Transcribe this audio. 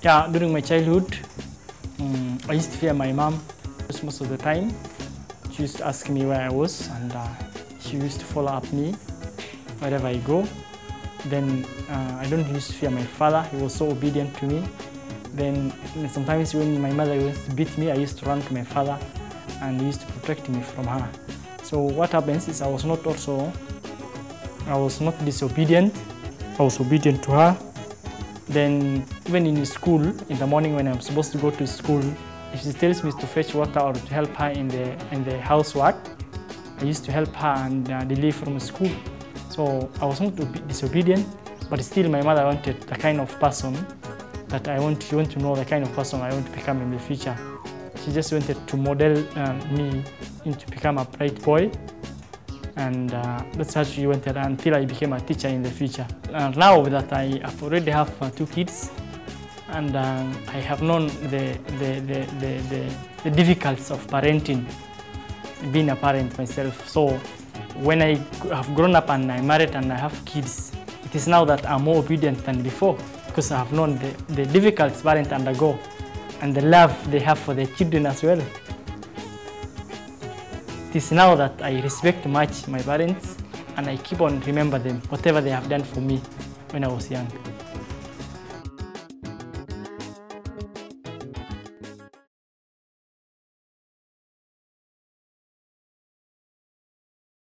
Yeah, during my childhood, I used to fear my mom most of the time. She used to ask me where I was, and she used to follow up me wherever I go. Then I don't used to fear my father. He was so obedient to me. Then sometimes when my mother used to beat me, I used to run to my father, and he used to protect me from her. So what happens is I was not disobedient. I was obedient to her. Then even in school, in the morning when I'm supposed to go to school, if she tells me to fetch water or to help her in the housework, I used to help her and leave from school. So I was not disobedient, but still my mother wanted the kind of person that she wanted to know the kind of person I want to become in the future. She just wanted to model me into become a bright boy, and that's how she wanted until I became a teacher in the future. Now that I already have 2 kids, and I have known the difficulties of parenting, being a parent myself. So when I have grown up and I married and I have kids, it is now that I'm more obedient than before, because I have known the difficulties parents undergo and the love they have for their children as well. It is now that I respect much my parents, and I keep on remember them, whatever they have done for me when I was young.